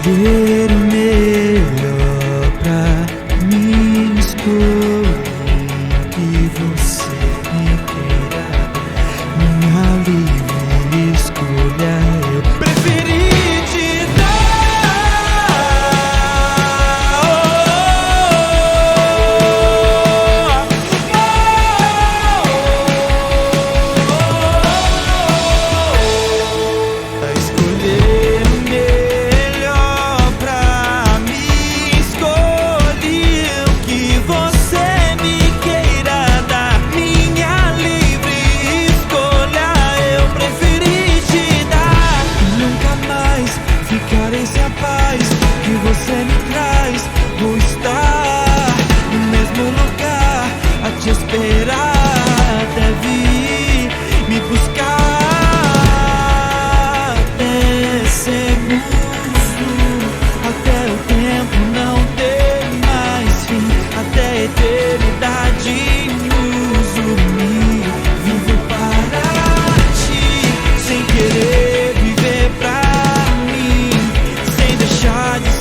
escolher o melhor pra mim, escolher que você me queira. Minha livre escolha eu preferi te você me traz, vou estar no mesmo lugar a te esperar, deve me buscar até sermos um, até o tempo não ter mais fim, até a eternidade nos unir, vivo para ti, sem querer viver pra mim, sem deixar de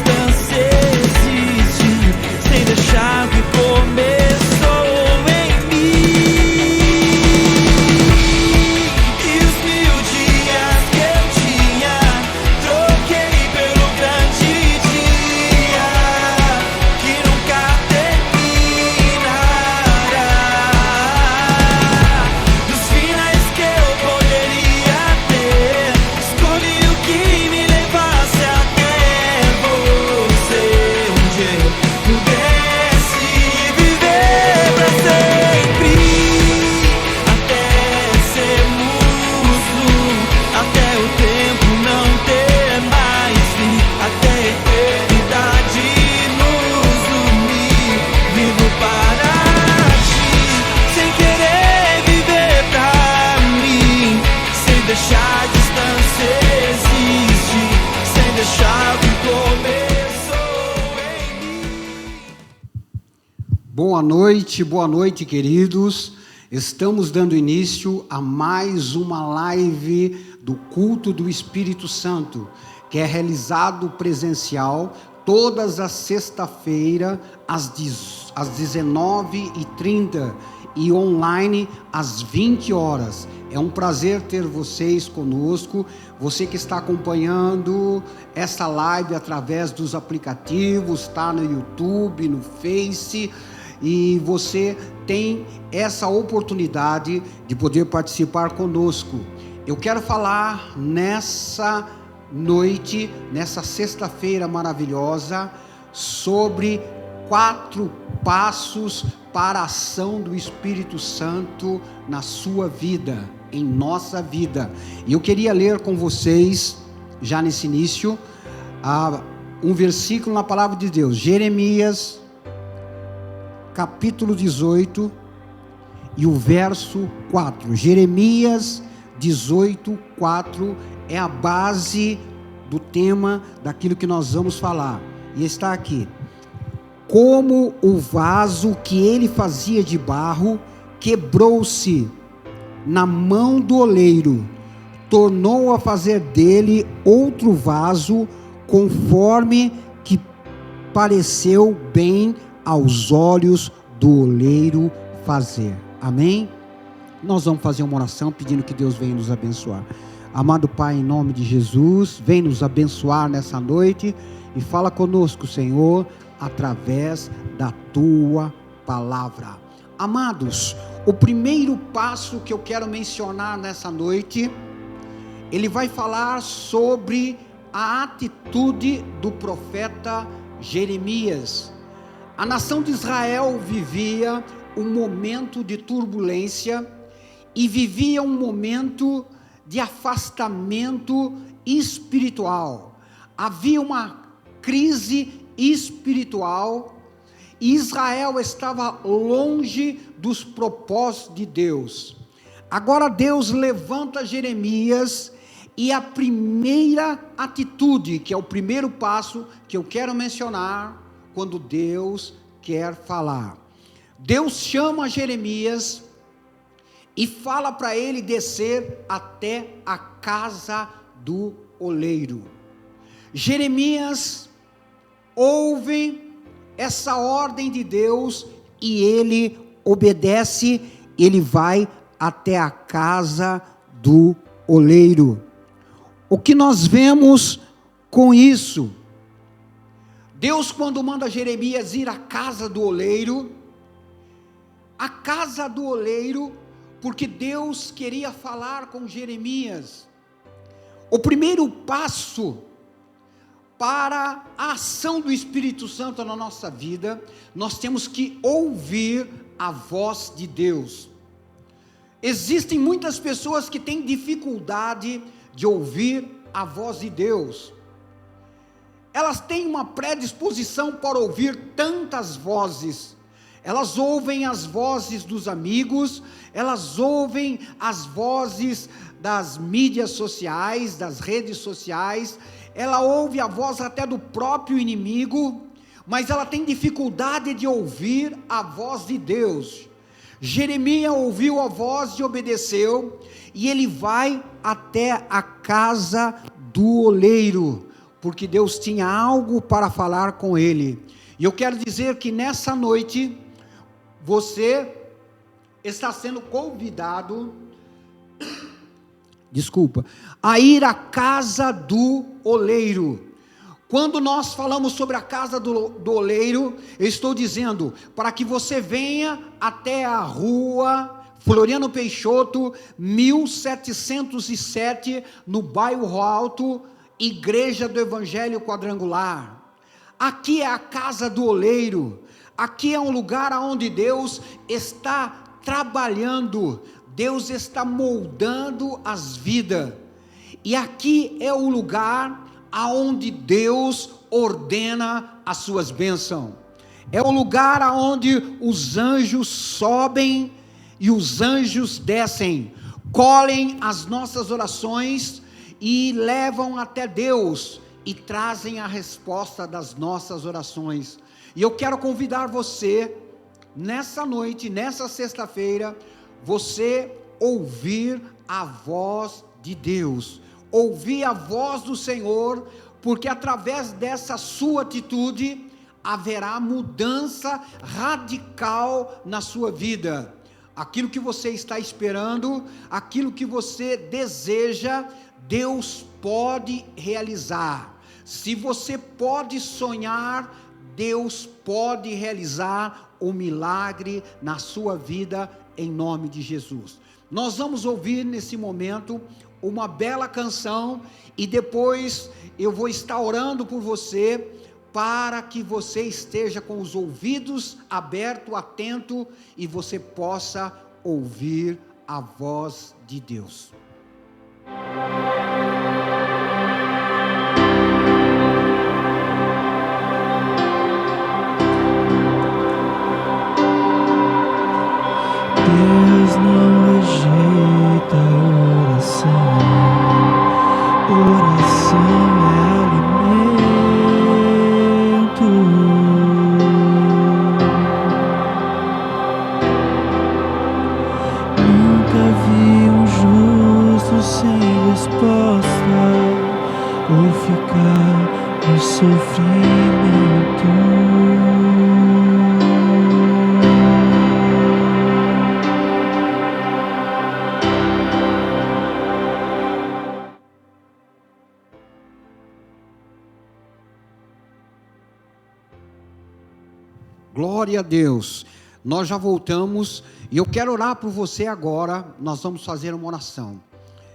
deixar que começou em mim. E os 1000 dias que eu tinha troquei pelo grande dia que nunca terminará. Dos finais que eu poderia ter, escolhi o que me levasse até você, onde eu puder deixar a distância existir, sem deixar que começou em mim. Boa noite, queridos. Estamos dando início a mais uma live do culto do Espírito Santo, que é realizado presencial todas as sexta-feiras às 19h30 e online às 20 horas. É um prazer ter vocês conosco, você que está acompanhando essa live através dos aplicativos, está no YouTube, no Face, e você tem essa oportunidade de poder participar conosco. Eu quero falar nessa noite, nessa sexta-feira maravilhosa, sobre 4 passos para a ação do Espírito Santo na sua vida, em nossa vida. E eu queria ler com vocês, já nesse início, um versículo na palavra de Deus, Jeremias, capítulo 18, e o verso 4. Jeremias 18, 4 é a base do tema daquilo que nós vamos falar. E está aqui: como o vaso que ele fazia de barro quebrou-se na mão do oleiro, tornou a fazer dele outro vaso, conforme que pareceu bem aos olhos do oleiro fazer. Amém? Nós vamos fazer uma oração pedindo que Deus venha nos abençoar. Amado Pai, em nome de Jesus, vem nos abençoar nessa noite e fala conosco, Senhor, através da Tua palavra. Amados, o primeiro passo que eu quero mencionar nessa noite, ele vai falar sobre a atitude do profeta Jeremias. A nação de Israel vivia um momento de turbulência e vivia um momento de afastamento espiritual. Havia uma crise espiritual e Israel estava longe dos propósitos de Deus. Agora Deus levanta Jeremias e a primeira atitude, que é o primeiro passo que eu quero mencionar, quando Deus quer falar. Deus chama Jeremias e fala para ele descer até a casa do oleiro. Jeremias ouve essa ordem de Deus e ele obedece, ele vai até a casa do oleiro. O que nós vemos com isso? Deus, quando manda Jeremias ir à casa do oleiro, a casa do oleiro, porque Deus queria falar com Jeremias. O primeiro passo para a ação do Espírito Santo na nossa vida, nós temos que ouvir a voz de Deus. Existem muitas pessoas que têm dificuldade de ouvir a voz de Deus. Elas têm uma predisposição para ouvir tantas vozes. Elas ouvem as vozes dos amigos, elas ouvem as vozes das mídias sociais, das redes sociais, ela ouve a voz até do próprio inimigo, mas ela tem dificuldade de ouvir a voz de Deus. Jeremias ouviu a voz e obedeceu, e ele vai até a casa do oleiro, porque Deus tinha algo para falar com ele. E eu quero dizer que nessa noite, você está sendo convidado, a ir à casa do oleiro. Quando nós falamos sobre a casa do oleiro, eu estou dizendo, para que você venha até a rua Floriano Peixoto, 1707, no Bairro Alto, Igreja do Evangelho Quadrangular. Aqui é a casa do oleiro, aqui é um lugar onde Deus está trabalhando, Deus está moldando as vidas, e aqui é o lugar aonde Deus ordena as suas bênçãos, é o lugar aonde os anjos sobem e os anjos descem, colhem as nossas orações e levam até Deus e trazem a resposta das nossas orações. E eu quero convidar você, nessa noite, nessa sexta-feira, você ouvir a voz de Deus, ouvir a voz do Senhor, porque através dessa sua atitude, haverá mudança radical na sua vida. Aquilo que você está esperando, aquilo que você deseja, Deus pode realizar. Se você pode sonhar, Deus pode realizar o milagre na sua vida, em nome de Jesus. Nós vamos ouvir nesse momento uma bela canção, e depois eu vou estar orando por você, para que você esteja com os ouvidos abertos, atento, e você possa ouvir a voz de Deus. Deus não rejeita oração, oração é alimento. Nunca vi um justo sem resposta, ou ficar no sofrimento. Glória a Deus. Nós já voltamos e eu quero orar por você agora. Nós vamos fazer uma oração.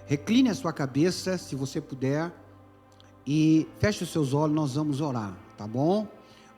Recline a sua cabeça, se você puder, e feche os seus olhos. Nós vamos orar, tá bom?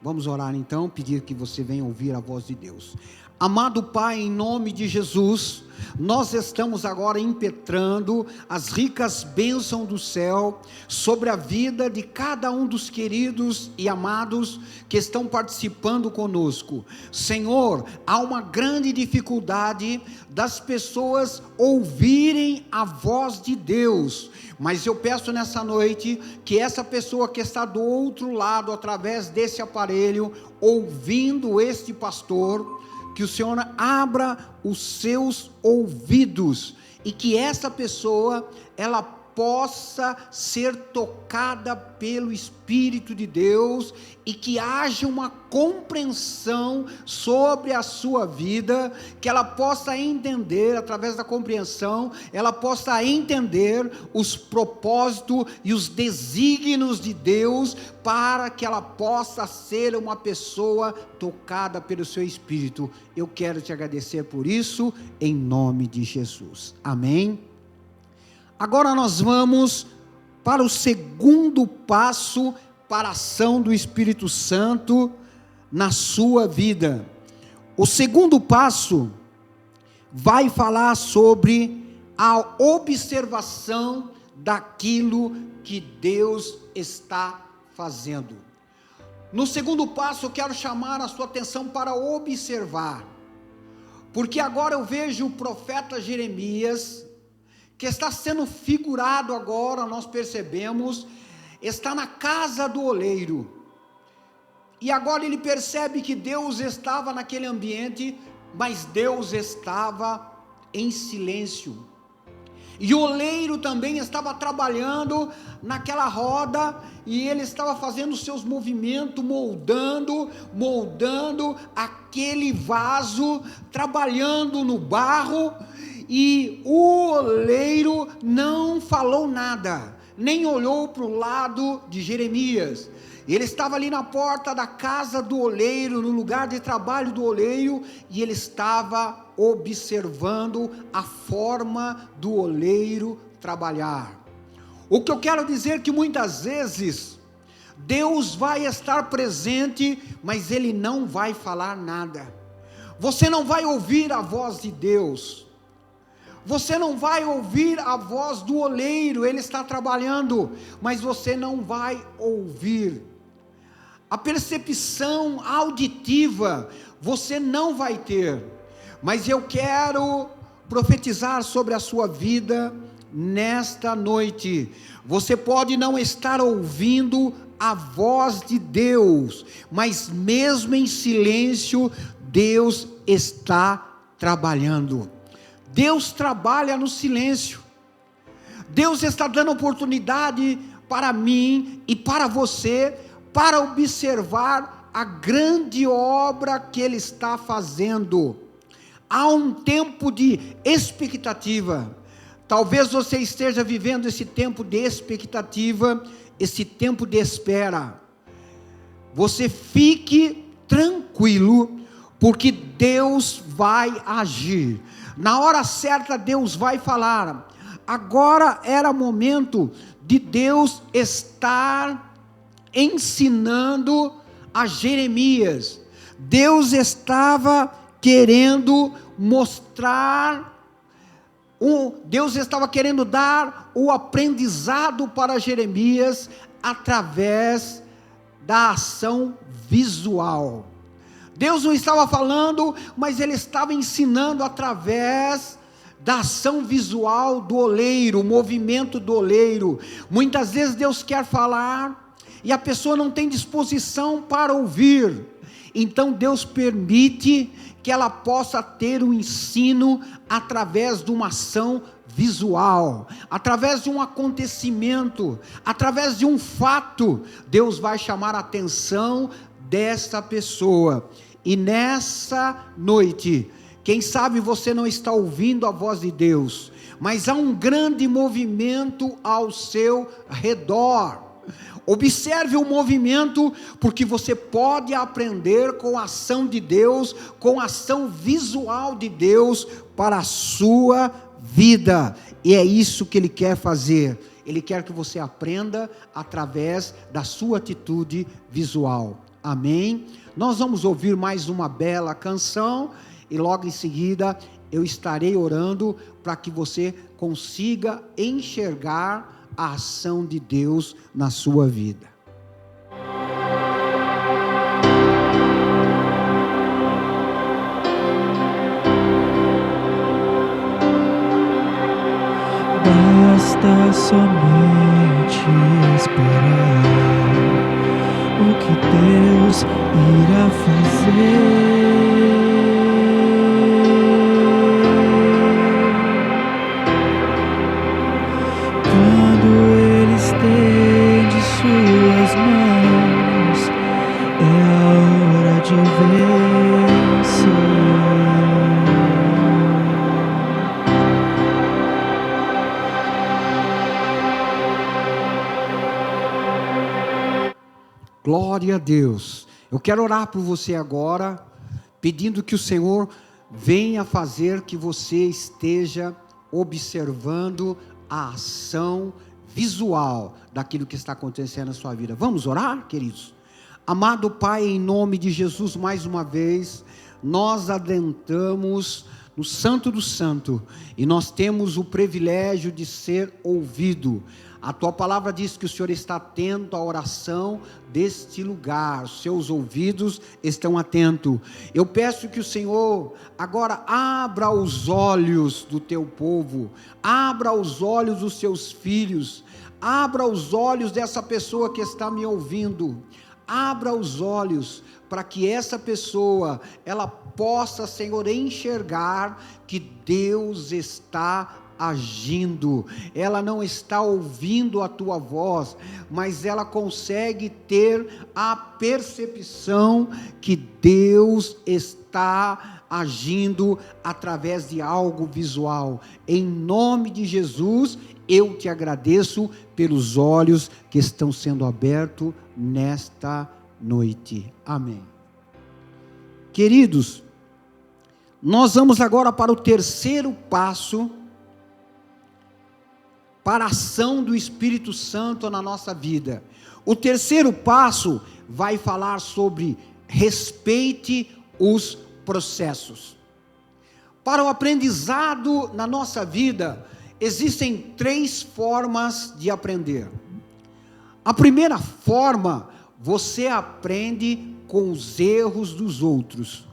Vamos orar então, pedir que você venha ouvir a voz de Deus. Amado Pai, em nome de Jesus, nós estamos agora impetrando as ricas bênçãos do céu sobre a vida de cada um dos queridos e amados que estão participando conosco. Senhor, há uma grande dificuldade das pessoas ouvirem a voz de Deus, mas eu peço nessa noite que essa pessoa que está do outro lado, através desse aparelho, ouvindo este pastor, que o Senhor abra os seus ouvidos, e que essa pessoa, ela possa ser tocada pelo Espírito de Deus e que haja uma compreensão sobre a sua vida, que ela possa entender, através da compreensão, ela possa entender os propósitos e os desígnios de Deus, para que ela possa ser uma pessoa tocada pelo seu Espírito. Eu quero te agradecer por isso, em nome de Jesus. Amém? Agora nós vamos para o segundo passo para a ação do Espírito Santo na sua vida. O segundo passo vai falar sobre a observação daquilo que Deus está fazendo. No segundo passo, eu quero chamar a sua atenção para observar, porque agora eu vejo o profeta Jeremias, que está sendo figurado agora, nós percebemos, está na casa do oleiro, e agora ele percebe que Deus estava naquele ambiente, mas Deus estava em silêncio, e o oleiro também estava trabalhando naquela roda, e ele estava fazendo os seus movimentos, moldando aquele vaso, trabalhando no barro, e o oleiro não falou nada, nem olhou para o lado de Jeremias. Ele estava ali na porta da casa do oleiro, no lugar de trabalho do oleiro, e ele estava observando a forma do oleiro trabalhar. O que eu quero dizer é que muitas vezes Deus vai estar presente, mas Ele não vai falar nada. Você não vai ouvir a voz de Deus. Você não vai ouvir a voz do oleiro, ele está trabalhando, mas você não vai ouvir. A percepção auditiva você não vai ter, mas eu quero profetizar sobre a sua vida nesta noite. Você pode não estar ouvindo a voz de Deus, mas mesmo em silêncio, Deus está trabalhando. Deus trabalha no silêncio. Deus está dando oportunidade para mim e para você, para observar a grande obra que Ele está fazendo. Há um tempo de expectativa. Talvez você esteja vivendo esse tempo de expectativa, esse tempo de espera. Você fique tranquilo, porque Deus vai agir. Na hora certa Deus vai falar. Agora era momento de Deus estar ensinando a Jeremias. Deus estava querendo mostrar, Deus estava querendo dar o aprendizado para Jeremias através da ação visual. Deus não estava falando, mas Ele estava ensinando através da ação visual do oleiro, o movimento do oleiro. Muitas vezes Deus quer falar, e a pessoa não tem disposição para ouvir, então Deus permite que ela possa ter um ensino através de uma ação visual, através de um acontecimento, através de um fato. Deus vai chamar a atenção dessa pessoa. E nessa noite, quem sabe você não está ouvindo a voz de Deus, mas há um grande movimento ao seu redor. Observe o movimento, porque você pode aprender com a ação de Deus, com a ação visual de Deus para a sua vida. E é isso que Ele quer fazer. Ele quer que você aprenda através da sua atitude visual. Amém? Nós vamos ouvir mais uma bela canção, e logo em seguida eu estarei orando para que você consiga enxergar a ação de Deus na sua vida. Basta somente esperar o que Deus irá fazer. Quando Glória a Deus. Eu quero orar por você agora, pedindo que o Senhor venha fazer que você esteja observando a ação visual daquilo que está acontecendo na sua vida. Vamos orar, queridos? Amado Pai, em nome de Jesus, mais uma vez, nós adentramos no Santo do Santo, e nós temos o privilégio de ser ouvido. A tua palavra diz que o Senhor está atento à oração deste lugar, os seus ouvidos estão atentos. Eu peço que o Senhor agora abra os olhos do teu povo, abra os olhos dos seus filhos, abra os olhos dessa pessoa que está me ouvindo, abra os olhos para que essa pessoa, ela possa, Senhor, enxergar que Deus está agindo. Ela não está ouvindo a tua voz, mas ela consegue ter a percepção que Deus está agindo através de algo visual. Em nome de Jesus, eu te agradeço pelos olhos que estão sendo abertos nesta noite. Amém. Queridos, nós vamos agora para o terceiro passo para a ação do Espírito Santo na nossa vida. O terceiro passo vai falar sobre respeite os processos. Para o aprendizado na nossa vida, existem 3 formas de aprender. A primeira forma, você aprende com os erros dos outros.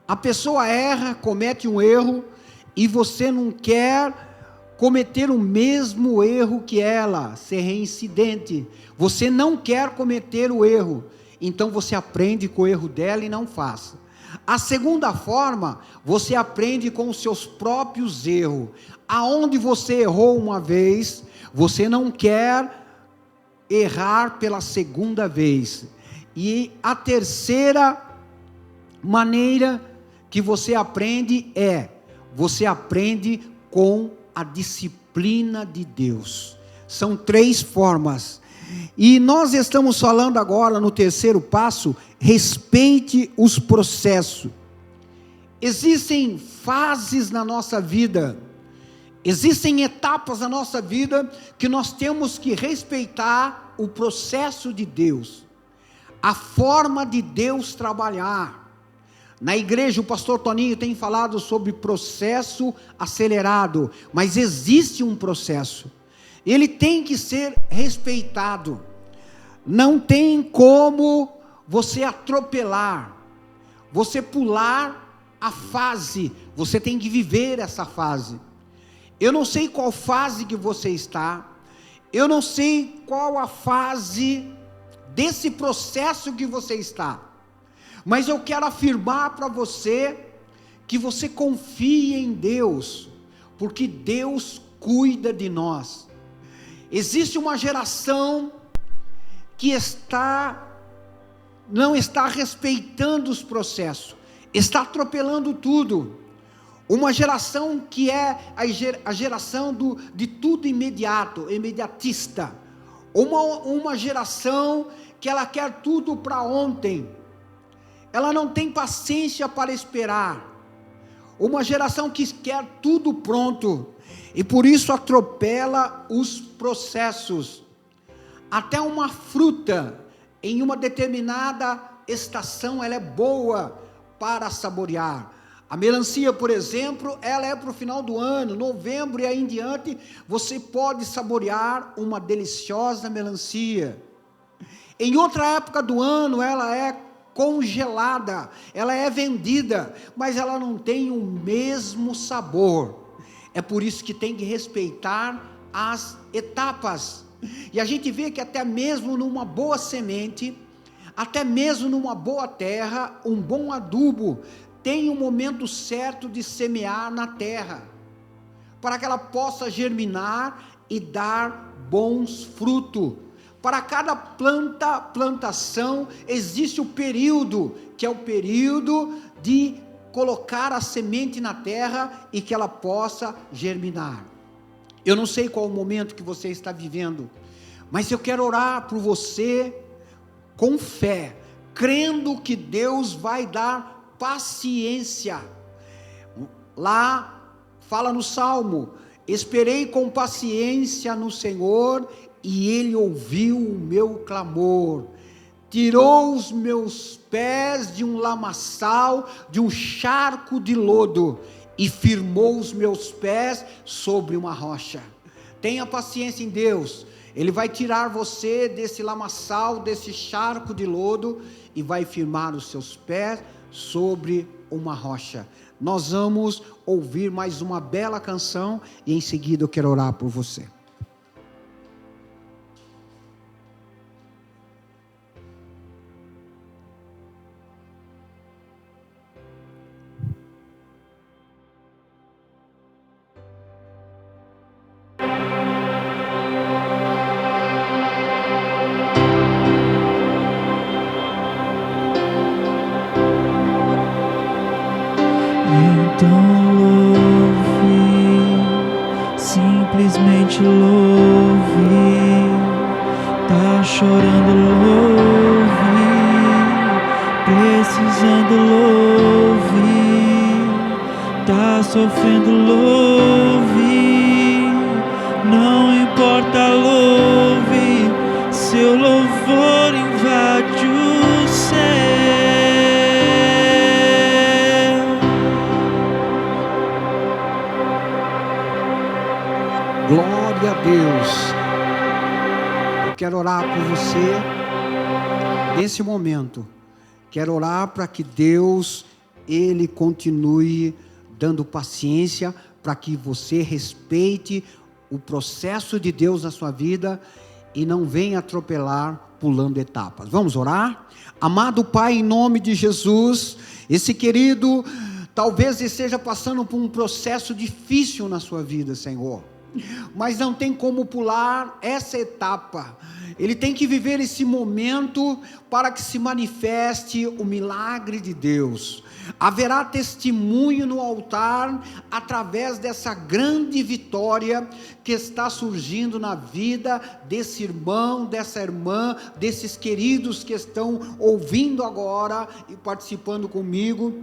A pessoa erra, comete um erro, e você não quer cometer o mesmo erro que ela, ser reincidente. Você não quer cometer o erro, então você aprende com o erro dela e não faça. A segunda forma, você aprende com os seus próprios erros. Aonde você errou uma vez, você não quer errar pela segunda vez. E a terceira maneira que você aprende você aprende com a disciplina de Deus. São 3 formas. E nós estamos falando agora no terceiro passo, respeite os processos. Existem fases na nossa vida, existem etapas na nossa vida que nós temos que respeitar o processo de Deus, a forma de Deus trabalhar. Na igreja o pastor Toninho tem falado sobre processo acelerado, mas existe um processo, ele tem que ser respeitado, não tem como você atropelar, você pular a fase, você tem que viver essa fase. Eu não sei qual fase que você está, eu não sei qual a fase desse processo que você está, mas eu quero afirmar para você, que você confie em Deus, porque Deus cuida de nós. Existe uma geração que não está respeitando os processos, está atropelando tudo. Uma geração que é a geração de tudo imediato, imediatista. Uma geração que ela quer tudo para ontem. Ela não tem paciência para esperar. Uma geração que quer tudo pronto, e por isso atropela os processos. Até uma fruta, em uma determinada estação, ela é boa para saborear. A melancia, por exemplo, ela é para o final do ano, novembro e aí em diante, você pode saborear uma deliciosa melancia. Em outra época do ano, ela é congelada, ela é vendida, mas ela não tem o mesmo sabor. É por isso que tem que respeitar as etapas. E a gente vê que até mesmo numa boa semente, até mesmo numa boa terra, um bom adubo, tem um momento certo de semear na terra, para que ela possa germinar e dar bons frutos. Para cada plantação, existe o período, que é o período de colocar a semente na terra e que ela possa germinar. Eu não sei qual o momento que você está vivendo, mas eu quero orar por você, com fé, crendo que Deus vai dar paciência. Lá fala no Salmo: esperei com paciência no Senhor, e Ele ouviu o meu clamor. Tirou os meus pés de um lamaçal, de um charco de lodo, e firmou os meus pés sobre uma rocha. Tenha paciência em Deus. Ele vai tirar você desse lamaçal, desse charco de lodo, e vai firmar os seus pés sobre uma rocha. Nós vamos ouvir mais uma bela canção, e em seguida eu quero orar por você. Então louve, simplesmente louve. Tá chorando, louve. Precisando, louve. Tá sofrendo, louve. Não importa, louve. Seu louvor invade o céu. Glória a Deus. Eu quero orar por você nesse momento. Quero orar para que Deus, Ele continue dando paciência, para que você respeite o processo de Deus na sua vida e não venha atropelar pulando etapas. Vamos orar? Amado Pai, em nome de Jesus, esse querido talvez esteja passando por um processo difícil na sua vida, Senhor, mas não tem como pular essa etapa. Ele tem que viver esse momento para que se manifeste o milagre de Deus. Haverá testemunho no altar através dessa grande vitória que está surgindo na vida desse irmão, dessa irmã, desses queridos que estão ouvindo agora e participando comigo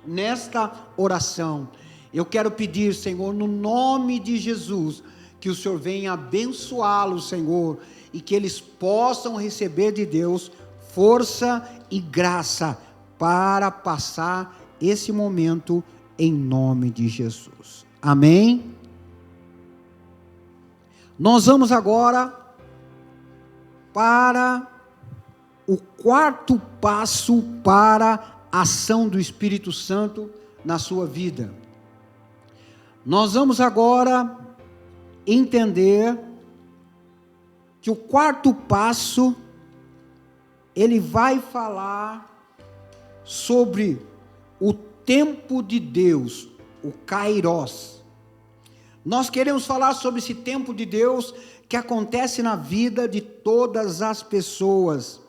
nesta oração. Eu quero pedir, Senhor, no nome de Jesus, que o Senhor venha abençoá-los, Senhor, e que eles possam receber de Deus força e graça para passar esse momento em nome de Jesus. Amém? Nós vamos agora para o quarto passo para a ação do Espírito Santo na sua vida. Nós vamos agora entender que o quarto passo, ele vai falar sobre o tempo de Deus, o Kairos. Nós queremos falar sobre esse tempo de Deus que acontece na vida de todas as pessoas.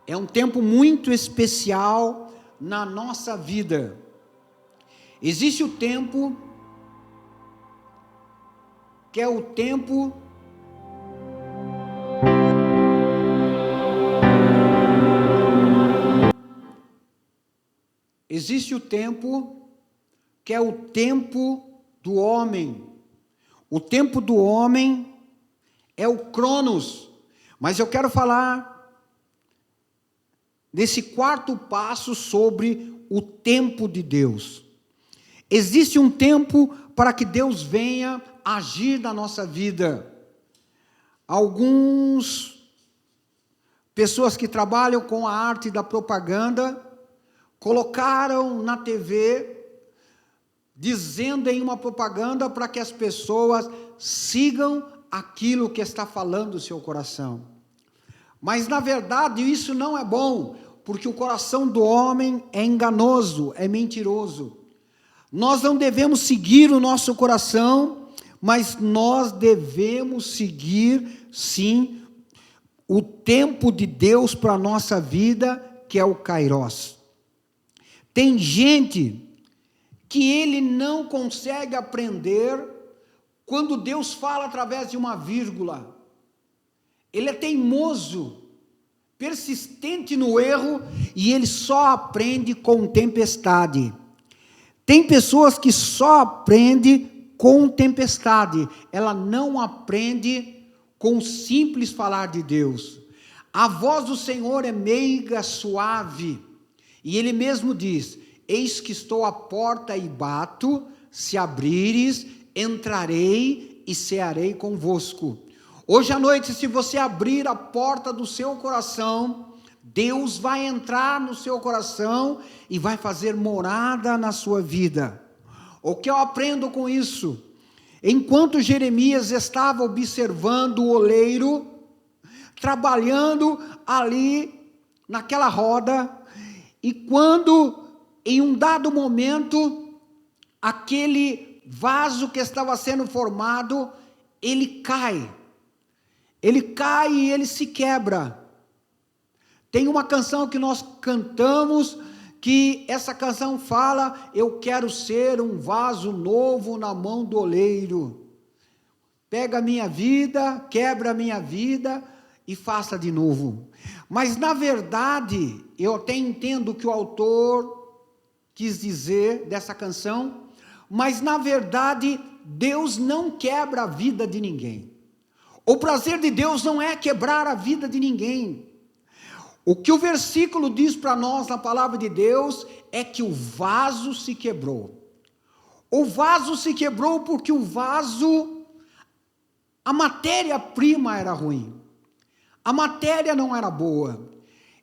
É um tempo muito especial na nossa vida. Existe o tempo que é o tempo que é o tempo do homem. O tempo do homem é o Cronos. Mas eu quero falar desse quarto passo sobre o tempo de Deus. Existe um tempo para que Deus venha agir na nossa vida. Pessoas que trabalham com a arte da propaganda colocaram na TV, dizendo em uma propaganda para que as pessoas sigam aquilo que está falando o seu coração. Mas na verdade isso não é bom, porque o coração do homem é enganoso, é mentiroso. Nós não devemos seguir o nosso coração, mas nós devemos seguir, sim, o tempo de Deus para a nossa vida, que é o Kairos. Tem gente que ele não consegue aprender quando Deus fala através de uma vírgula. Ele é teimoso, persistente no erro e ele só aprende com tempestade. Tem pessoas que só aprendem com tempestade, ela não aprende com o simples falar de Deus. A voz do Senhor é meiga, suave, e Ele mesmo diz: eis que estou à porta e bato, se abrires, entrarei e cearei convosco. Hoje à noite, se você abrir a porta do seu coração, Deus vai entrar no seu coração e vai fazer morada na sua vida. O que eu aprendo com isso? Enquanto Jeremias estava observando o oleiro, trabalhando ali naquela roda, e quando em um dado momento, aquele vaso que estava sendo formado, ele cai e ele se quebra. Tem uma canção que nós cantamos, que essa canção fala: eu quero ser um vaso novo na mão do oleiro, pega a minha vida, quebra a minha vida e faça de novo. Mas na verdade, eu até entendo o que o autor quis dizer dessa canção, mas na verdade, Deus não quebra a vida de ninguém. O prazer de Deus não é quebrar a vida de ninguém. O que o versículo diz para nós na palavra de Deus é que o vaso se quebrou. O vaso se quebrou porque o vaso, a matéria-prima era ruim. A matéria não era boa.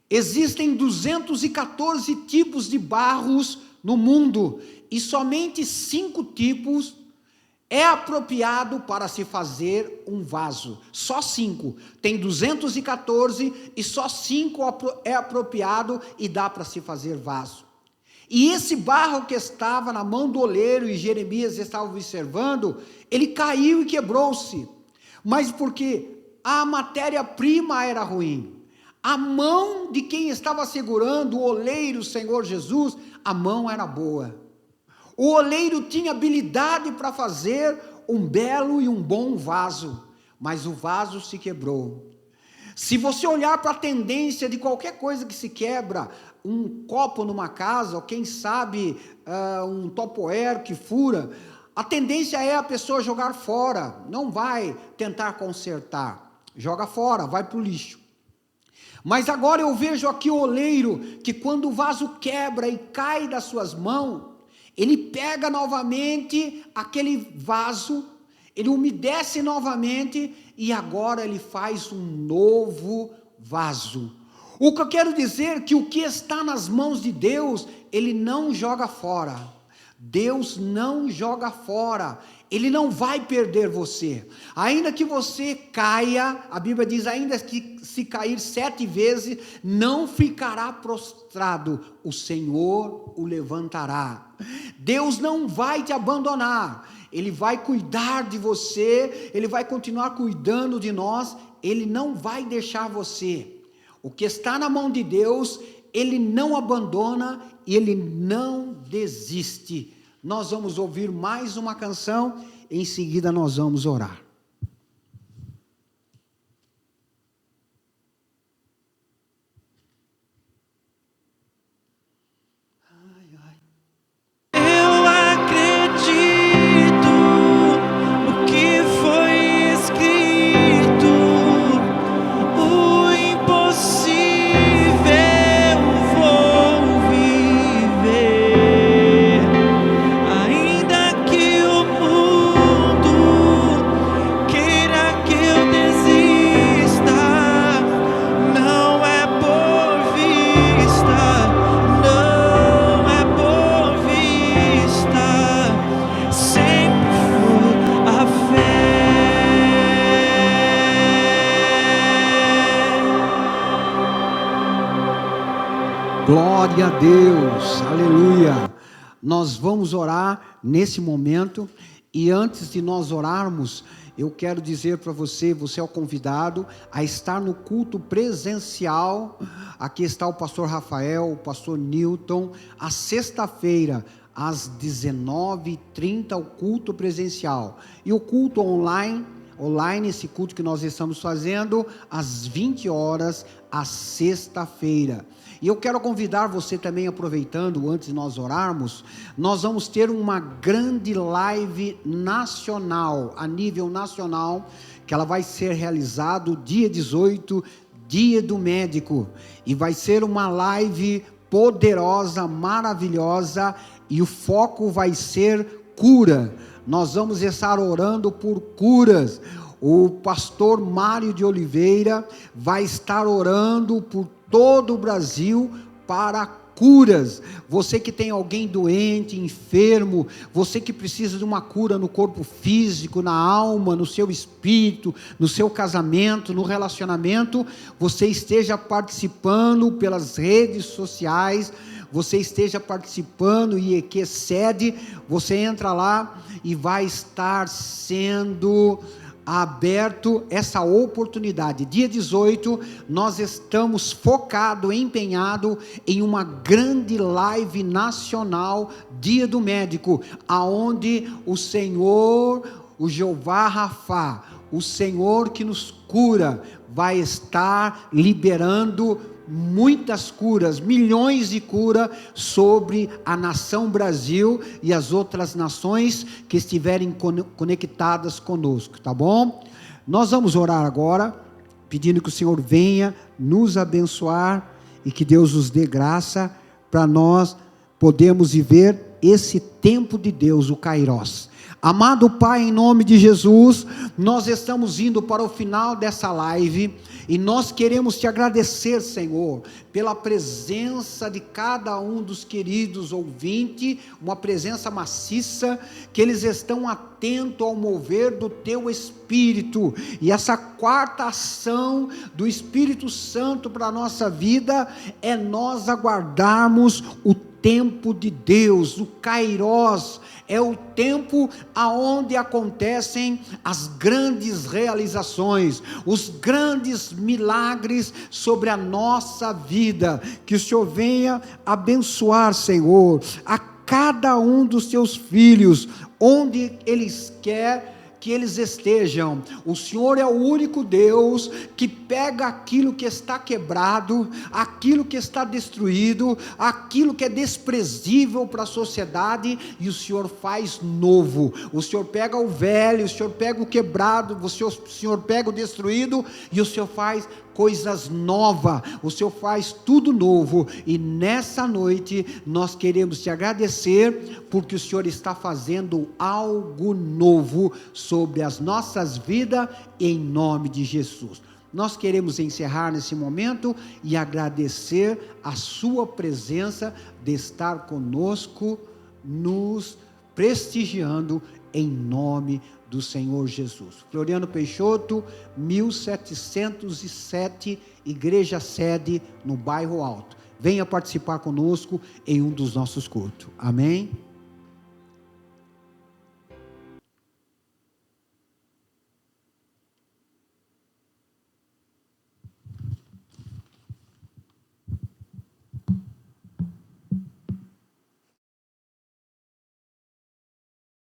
Existem 214 tipos de barros no mundo e somente 5 tipos é apropriado para se fazer um vaso. Só 5. Tem 214 e só 5 é apropriado e dá para se fazer vaso. E esse barro que estava na mão do oleiro e Jeremias estava observando, ele caiu e quebrou-se. Mas porque a matéria-prima era ruim. A mão de quem estava segurando o oleiro, o Senhor Jesus, a mão era boa. O oleiro tinha habilidade para fazer um belo e um bom vaso, mas o vaso se quebrou. Se você olhar para a tendência de qualquer coisa que se quebra, um copo numa casa, ou quem sabe um Tupperware que fura, a tendência é a pessoa jogar fora, não vai tentar consertar, joga fora, vai para o lixo. Mas agora eu vejo aqui o oleiro, que quando o vaso quebra e cai das suas mãos, ele pega novamente aquele vaso, ele umedece novamente e agora ele faz um novo vaso. O que eu quero dizer é que o que está nas mãos de Deus, Ele não joga fora. Deus não joga fora. Ele não vai perder você. Ainda que você caia, a Bíblia diz, ainda que se cair 7 vezes, não ficará prostrado. O Senhor o levantará. Deus não vai te abandonar. Ele vai cuidar de você. Ele vai continuar cuidando de nós. Ele não vai deixar você. O que está na mão de Deus, Ele não abandona e Ele não desiste. Nós vamos ouvir mais uma canção, em seguida nós vamos orar. Eu acredito no que foi escrito, o impossível vou viver, ainda que o mundo queira que eu desista, não é por vista, não é por vista, sempre foi a fé. Glória a Deus, aleluia. Nós vamos orar nesse momento, e antes de nós orarmos, eu quero dizer para você, você é o convidado a estar no culto presencial. Aqui está o pastor Rafael, o pastor Newton, a sexta-feira, às 19h30, o culto presencial, e o culto online online, esse culto que nós estamos fazendo, às 20 horas, à sexta-feira. E eu quero convidar você também, aproveitando, antes de nós orarmos, nós vamos ter uma grande live nacional, a nível nacional, que ela vai ser realizada dia 18, Dia do Médico, e vai ser uma live poderosa, maravilhosa, e o foco vai ser cura. Nós vamos estar orando por curas. O pastor Mário de Oliveira vai estar orando por todo o Brasil para curas. Você que tem alguém doente, enfermo, você que precisa de uma cura no corpo físico, na alma, no seu espírito, no seu casamento, no relacionamento, você esteja participando pelas redes sociais, você esteja participando e que sede, você entra lá e vai estar sendo aberto essa oportunidade. Dia 18, nós estamos focados, empenhados em uma grande live nacional, Dia do Médico, aonde o Senhor, o Jeová Rafá, o Senhor que nos cura, vai estar liberando muitas curas, milhões de curas sobre a nação Brasil e as outras nações que estiverem conectadas conosco, tá bom? Nós vamos orar agora, pedindo que o Senhor venha nos abençoar e que Deus nos dê graça para nós podermos viver esse tempo de Deus, o Kairos. Amado Pai, em nome de Jesus, nós estamos indo para o final dessa live, e nós queremos te agradecer, Senhor, pela presença de cada um dos queridos ouvintes, uma presença maciça, que eles estão atentos ao mover do teu Espírito, e essa quarta ação do Espírito Santo para a nossa vida, é nós aguardarmos o tempo de Deus, o Kairos, é o tempo aonde acontecem as grandes realizações, os grandes milagres sobre a nossa vida. Que o Senhor venha abençoar, Senhor, a cada um dos teus filhos, onde eles querem que eles estejam. O Senhor é o único Deus que pega aquilo que está quebrado, aquilo que está destruído, aquilo que é desprezível para a sociedade, e o Senhor faz novo. O Senhor pega o velho, o Senhor pega o quebrado, o Senhor pega o destruído, e o Senhor faz coisas novas, o Senhor faz tudo novo. E nessa noite nós queremos te agradecer, porque o Senhor está fazendo algo novo sobre as nossas vidas, em nome de Jesus. Nós queremos encerrar nesse momento e agradecer a sua presença de estar conosco, nos prestigiando, em nome do Senhor Jesus. Floriano Peixoto, 1707, Igreja Sede, no Bairro Alto. Venha participar conosco em um dos nossos cultos. Amém?